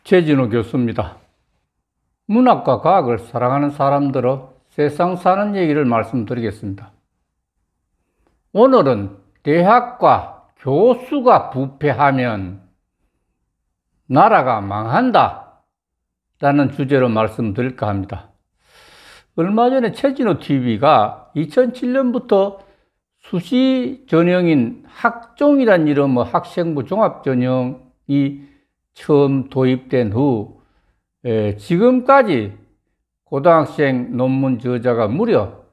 최진호 교수입니다. 문학과 과학을 사랑하는 사람들로 세상 사는 얘기를 말씀드리겠습니다. 오늘은 대학과 교수가 부패하면 나라가 망한다 라는 주제로 말씀드릴까 합니다. 얼마 전에 최진호 TV가 2007년부터 수시 전형인 학종이란 이름의 학생부 종합전형이 처음 도입된 후 지금까지 고등학생 논문 저자가 무려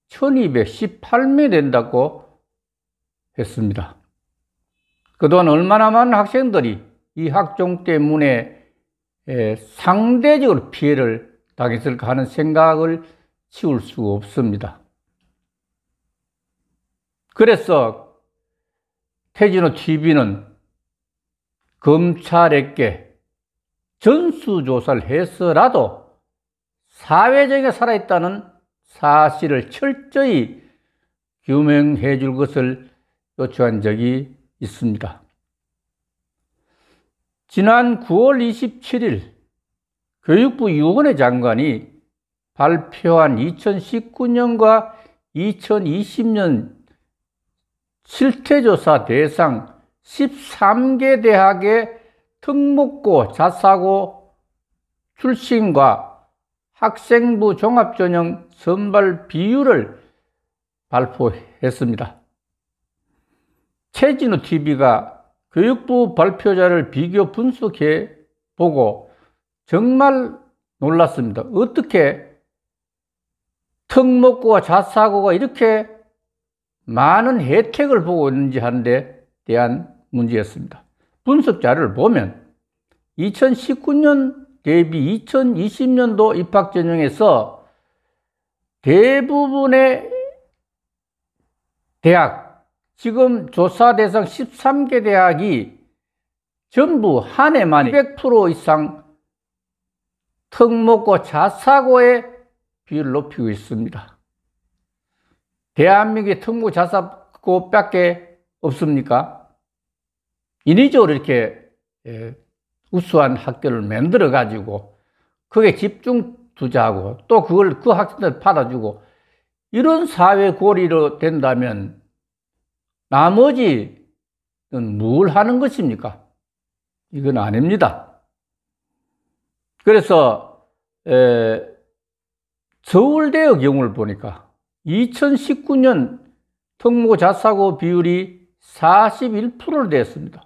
1218명 된다고 했습니다. 그동안 얼마나 많은 학생들이 이 학종 때문에 상대적으로 피해를 당했을까 하는 생각을 지울 수가 없습니다. 그래서 최진호 TV는 검찰에게 전수조사를 해서라도 사회적에 살아있다는 사실을 철저히 규명해 줄 것을 요청한 적이 있습니다. 지난 9월 27일 교육부 유원회 장관이 발표한 2019년과 2020년 실태조사 대상 13개 대학의 특목고 자사고 출신과 학생부 종합전형 선발 비율을 발표했습니다. 최진호 TV가 교육부 발표자를 비교 분석해 보고 정말 놀랐습니다. 어떻게 특목고와 자사고가 이렇게 많은 혜택을 보고 있는지 하는 데 대한 문제였습니다. 분석 자료를 보면 2019년 대비 2020년도 입학 전형에서 대부분의 대학, 지금 조사 대상 13개 대학이 전부 한 해만에 200% 이상 특목고 자사고의 비율을 높이고 있습니다. 대한민국의 특목고 자사고밖에 없습니까? 인위적으로 이렇게 우수한 학교를 만들어 가지고 거기에 집중 투자하고 또 그걸 그 학생들 받아주고 이런 사회 고리로 된다면 나머지는 뭘 하는 것입니까? 이건 아닙니다. 그래서 서울대의 경우를 보니까 2019년 특목고 자사고 비율이 41%로 됐습니다.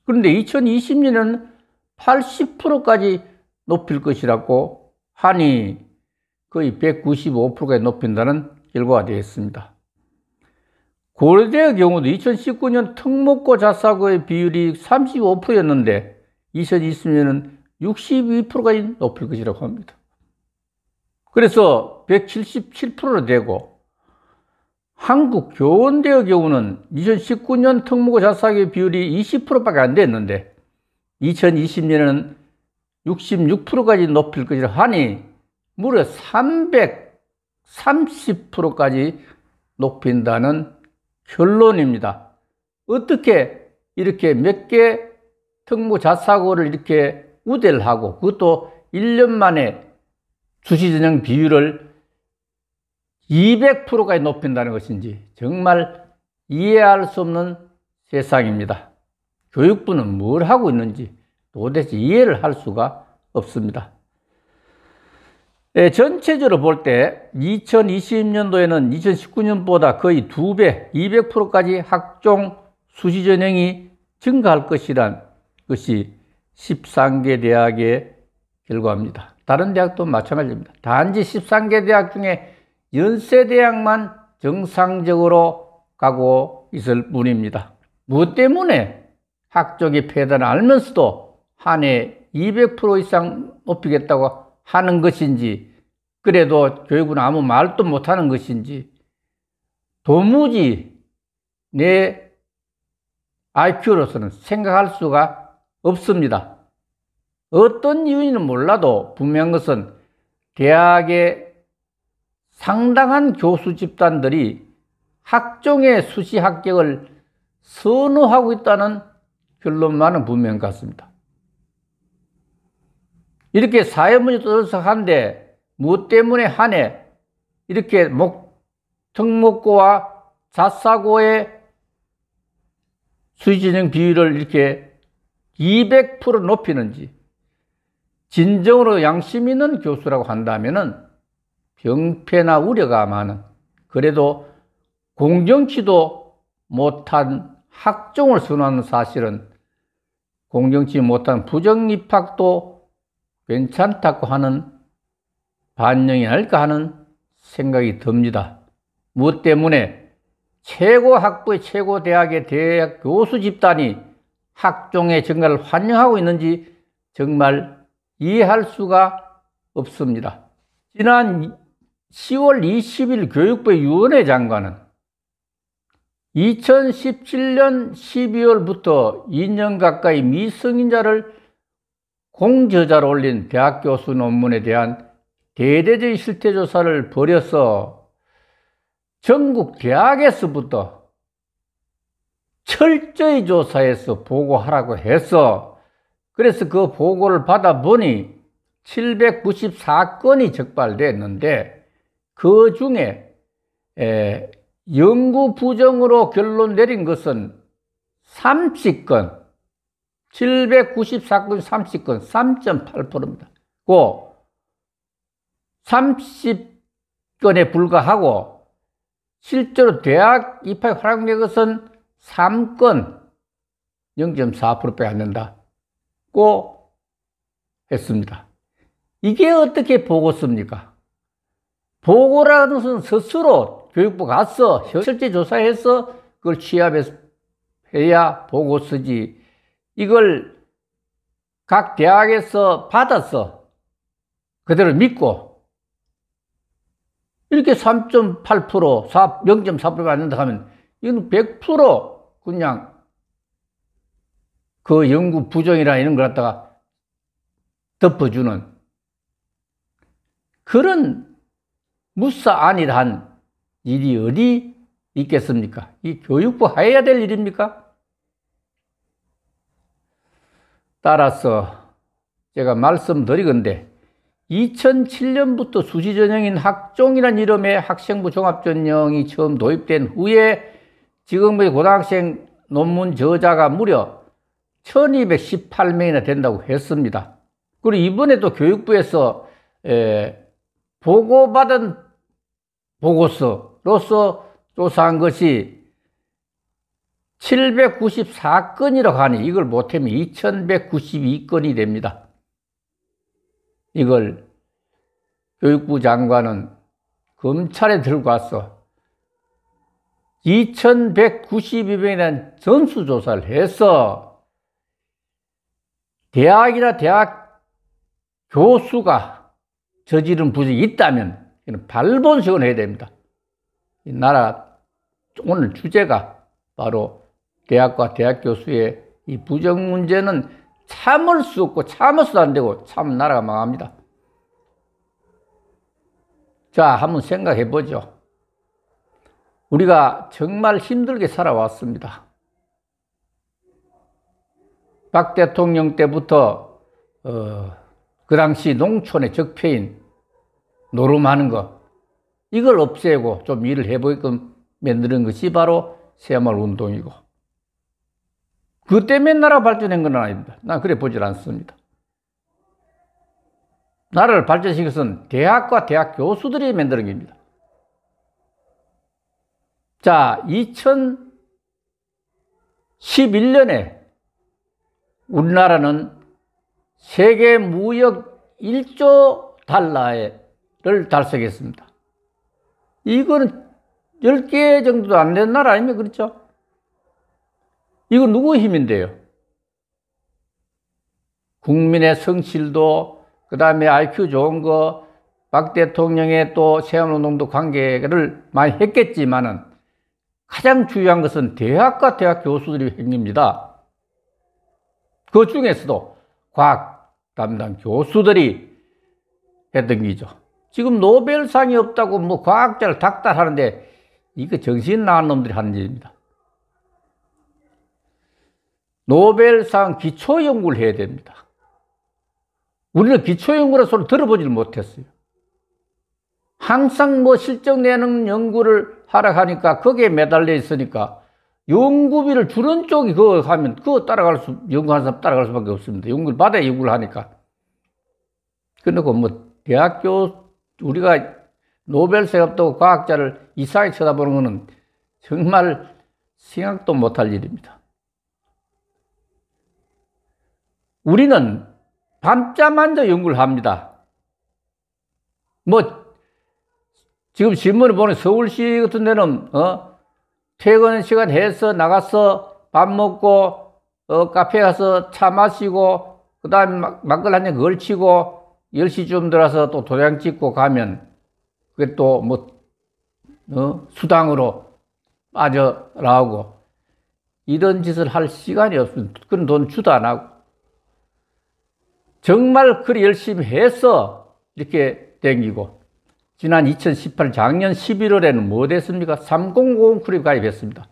그런데 2020년에는 80%까지 높일 것이라고 하니 거의 195%까지 높인다는 결과가 되었습니다. 고려대의 경우도 2019년 특목고 자사고의 비율이 35%였는데 2020년에는 62%까지 높일 것이라고 합니다. 그래서 177%로 되고 한국교원대의 경우는 2019년 특목고 자사고의 비율이 20%밖에 안 됐는데 2020년에는 66%까지 높일 것이라 하니 무려 330%까지 높인다는 결론입니다. 어떻게 이렇게 몇 개 특목고 자사고를 이렇게 우대를 하고 그것도 1년 만에 수시전형 비율을 200%까지 높인다는 것인지 정말 이해할 수 없는 세상입니다. 교육부는 뭘 하고 있는지 도대체 이해를 할 수가 없습니다. 전체적으로 볼 때 2020년도에는 2019년보다 거의 2배, 200%까지 학종 수시 전형이 증가할 것이란 것이 13개 대학의 결과입니다. 다른 대학도 마찬가지입니다. 단지 13개 대학 중에 연세대학만 정상적으로 가고 있을 뿐입니다. 무엇 때문에 학종이 폐단을 알면서도 한 해 200% 이상 높이겠다고 하는 것인지, 그래도 교육은 아무 말도 못하는 것인지, 도무지 내 IQ로서는 생각할 수가 없습니다. 어떤 이유인지는 몰라도 분명한 것은 대학의 상당한 교수 집단들이 학종의 수시 합격을 선호하고 있다는 결론만은 분명한 것 같습니다. 이렇게 사회문제 떠들썩한데 무엇 때문에 한 해 이렇게 특목고와 자사고의 수시전형 비율을 이렇게 200% 높이는지, 진정으로 양심 있는 교수라고 한다면은 병폐나 우려가 많은, 그래도 공정치도 못한 학종을 선호하는 사실은 공정치 못한 부정입학도 괜찮다고 하는 반영이 아닐까 하는 생각이 듭니다. 무엇 때문에 최고 학부의 최고 대학의 대학 교수 집단이 학종의 증가를 환영하고 있는지 정말 이해할 수가 없습니다. 지난 10월 20일 교육부 유은혜 장관은 2017년 12월부터 2년 가까이 미성인자를 공저자로 올린 대학 교수 논문에 대한 대대적인 실태조사를 벌여서 전국 대학에서부터 철저히 조사해서 보고하라고 해서, 그래서 그 보고를 받아보니 794건이 적발됐는데 그 중에 연구 부정으로 결론 내린 것은 30건, 794건 30건, 3.8%입니다. 그 30건에 불과하고 실제로 대학 입학에 활용된 것은 3건, 0.4%밖에 안 된다고 했습니다. 이게 어떻게 보고서입니까? 보고라는 것은 스스로 교육부 가서 실제 조사해서 그걸 취합해서 해야 보고서지, 이걸 각 대학에서 받아서 그대로 믿고 이렇게 3.8%, 0.4%가 안 된다 하면 이건 100% 그냥 그 연구 부정이라 이런 걸 갖다가 덮어주는 그런 무사안일한 일이 어디 있겠습니까? 이 교육부 해야 될 일입니까? 따라서 제가 말씀드리건대 2007년부터 수시전형인 학종이라는 이름의 학생부 종합전형이 처음 도입된 후에 지금의 고등학생 논문 저자가 무려 1218명이나 된다고 했습니다. 그리고 이번에도 교육부에서 보고받은 보고서로서 조사한 것이 794건이라고 하니 이걸 못하면 2192건이 됩니다. 이걸 교육부 장관은 검찰에 들고 와서 2192명이라는 전수조사를 해서 대학이나 대학 교수가 저지른 부정이 있다면 발본식을 해야 됩니다. 이 나라 오늘 주제가 바로 대학과 대학 교수의 이 부정 문제는 참을 수 없고 참아서도 안 되고 참 나라가 망합니다. 자, 한번 생각해 보죠. 우리가 정말 힘들게 살아왔습니다. 박 대통령 때부터 그 당시 농촌의 적폐인 노름하는 거, 이걸 없애고 좀 일을 해보게끔 만드는 것이 바로 새마을 운동이고, 그 때문에 나라가 발전한 건 아닙니다. 난 그래 보질 않습니다. 나라를 발전시킨 것은 대학과 대학 교수들이 만드는 겁니다. 자, 2011년에 우리나라는 세계 무역 1조 달러를 달성했습니다. 이거는 10개 정도도 안 된 나라 아닙니까? 그렇죠? 이거 누구 힘인데요? 국민의 성실도, 그 다음에 IQ 좋은 거, 박 대통령의 또 새마을운동도 관계를 많이 했겠지만은 가장 중요한 것은 대학과 대학 교수들의 행위입니다. 그 중에서도 과학 담당 교수들이 했던 기죠. 지금 노벨상이 없다고 뭐 과학자를 닥달하는데 이거 정신 나간 놈들이 하는 일입니다. 노벨상 기초연구를 해야 됩니다. 우리는 기초연구라는 소리를 들어보질 못했어요. 항상 뭐 실적 내는 연구를 하라 하니까 거기에 매달려 있으니까 연구비를 주는 쪽이 그거 하면 그거 연구하는 사람 따라갈 수밖에 없습니다. 연구를 받아야 연구를 하니까. 그리고 뭐 대학교 우리가 노벨상 없다고 과학자를 이상하게 쳐다보는 거는 정말 생각도 못할 일입니다. 우리는 밤잠 앉아 연구를 합니다. 뭐 지금 신문을 보는 서울시 같은 데는 퇴근 시간 해서 나가서 밥 먹고 카페 가서 차 마시고 그다음에 막걸리 한 잔 걸치고 10시쯤 들어서 또 도장 찍고 가면 그게 또 뭐 수당으로 빠져 나오고 이런 짓을 할 시간이 없습니다. 그런 돈 주도 안 하고 정말 그리 열심히 해서 이렇게 댕기고 지난 2018 작년 11월에는 뭐 됐습니까? 3050 클럽 가입했습니다.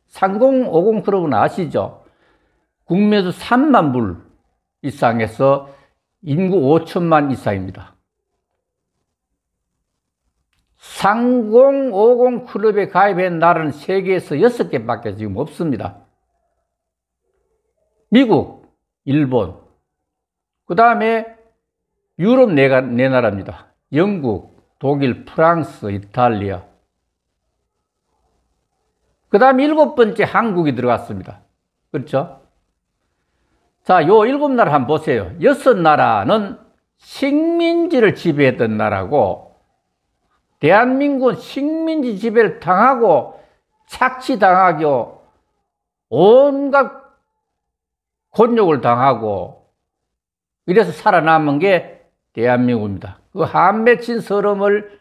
3050 클럽은 아시죠? 국내에서 3만 불 이상에서 인구 5천만 이상입니다. 3050 클럽에 가입한 나라는 세계에서 6개밖에 지금 없습니다. 미국, 일본, 그 다음에 유럽 네 나라입니다. 영국, 독일, 프랑스, 이탈리아. 그 다음에 7번째 한국이 들어갔습니다. 그렇죠? 자, 요 7나라 한번 보세요. 6나라는 식민지를 지배했던 나라고 대한민국은 식민지 지배를 당하고 착취당하고 온갖 곤욕을 당하고 이래서 살아남은 게 대한민국입니다. 그 한 맺힌 서름을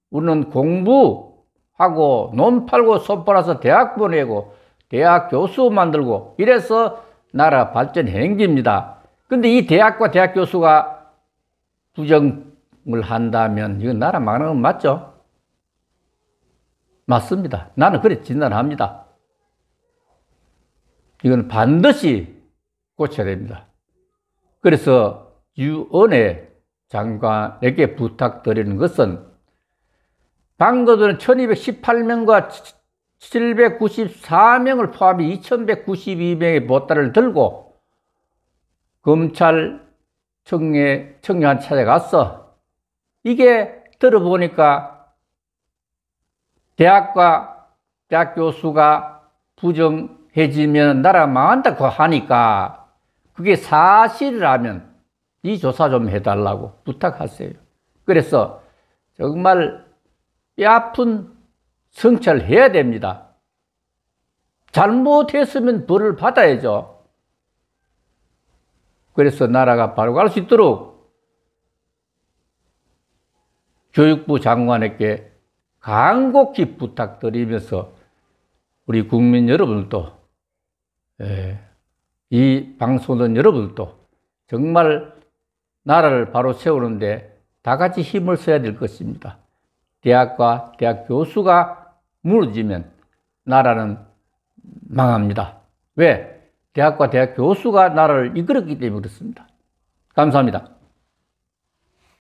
우리는 공부하고 논 팔고 손 팔아서 대학 보내고 대학 교수 만들고 이래서 나라 발전한 겁니다. 근데 이 대학과 대학 교수가 부정을 한다면 이건 나라 망하는 건 맞죠? 맞습니다. 나는 그렇게 진단합니다. 이건 반드시 고쳐야 됩니다. 그래서 유은혜 장관에게 부탁드리는 것은 방금 전에 1218명과 794명을 포함해 2192명의 보따리를 들고 검찰청에 찾아갔어. 이게 들어보니까 대학과 대학 교수가 부정해지면 나라가 망한다고 하니까 그게 사실이라면 이 조사 좀 해달라고 부탁하세요. 그래서 정말 뼈아픈 성찰을 해야 됩니다. 잘못했으면 벌을 받아야죠. 그래서 나라가 바로 갈 수 있도록 교육부 장관에게 간곡히 부탁드리면서 우리 국민 여러분들도 이 방송은 여러분들도 정말 나라를 바로 세우는데 다 같이 힘을 써야 될 것입니다. 대학과 대학 교수가 무너지면 나라는 망합니다. 왜? 대학과 대학 교수가 나라를 이끌었기 때문에 그렇습니다. 감사합니다.